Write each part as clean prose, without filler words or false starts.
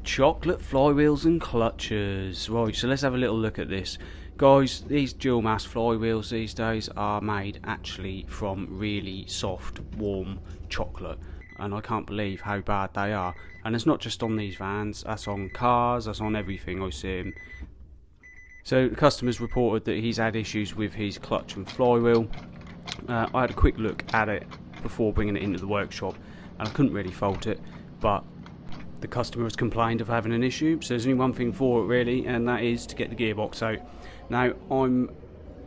Chocolate flywheels and clutches. Right, so let's have a little look at this. Guys, these dual mass flywheels these days are made actually from really soft, warm chocolate. And I can't believe how bad they are. And it's not just on these vans, that's on cars, that's on everything I see them. So the customer's reported that he's had issues with his clutch and flywheel. I had a quick look at it before bringing it into the workshop and I couldn't really fault it, but the customer has complained of having an issue, so there's only one thing for it really, and that is to get the gearbox out. Now, I'm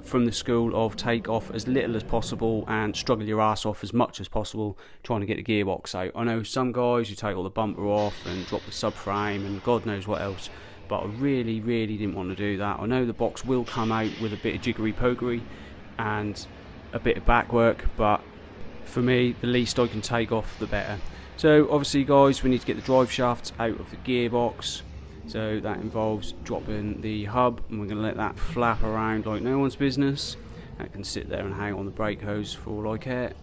from the school of take off as little as possible and struggle your ass off as much as possible trying to get the gearbox out. I know some guys who take all the bumper off and drop the subframe and God knows what else, but I really didn't want to do that. I know the box will come out with a bit of jiggery pokery and a bit of back work, but for me, the least I can take off the better. So obviously guys, we need to get the drive shafts out of the gearbox, so that involves dropping the hub and we're going to let that flap around like no one's business. That can sit there and hang on the brake hose for all I care.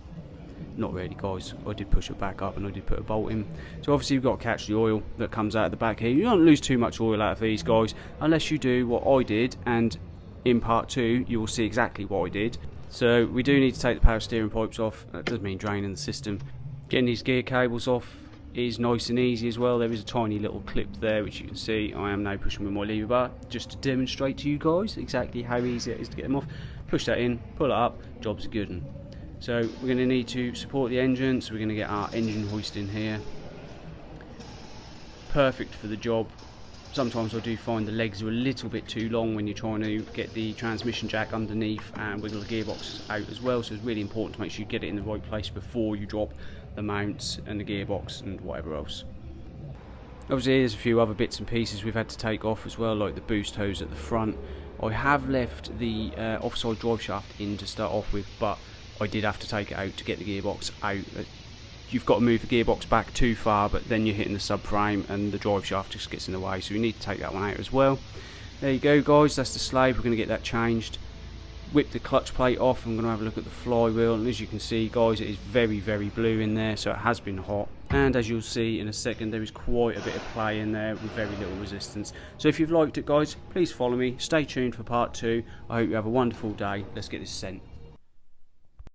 Not really guys, I did push it back up and I did put a bolt in. So obviously you've got to catch the oil that comes out of the back here. You don't lose too much oil out of these guys unless you do what I did, and in part 2 you will see exactly what I did. So we do need to take the power steering pipes off. That does mean draining the system. Getting these gear cables off is nice and easy as well. There is a tiny little clip there which you can see. I am now pushing with my lever bar just to demonstrate to you guys exactly how easy it is to get them off. Push that in, pull it up, job's a good one. So we're going to need to support the engine, so we're going to get our engine hoist in here. Perfect for the job. Sometimes I do find the legs are a little bit too long when you're trying to get the transmission jack underneath and wiggle the gearbox out as well, so it's really important to make sure you get it in the right place before you drop the mounts and the gearbox and whatever else. Obviously there's a few other bits and pieces we've had to take off as well, like the boost hose at the front. I have left the offside drive shaft in to start off with, but I did have to take it out to get the gearbox out. You've got to move the gearbox back too far, but then you're hitting the subframe and the drive shaft just gets in the way, so we need to take that one out as well. There you go guys, that's the slave. We're going to get that changed. Whip the clutch plate off. I'm going to have a look at the flywheel, and as you can see guys, it is very blue in there, so it has been hot, and as you'll see in a second, there is quite a bit of play in there with very little resistance. So if you've liked it guys, please follow me, stay tuned for part 2. I hope you have a wonderful day. Let's get this sent.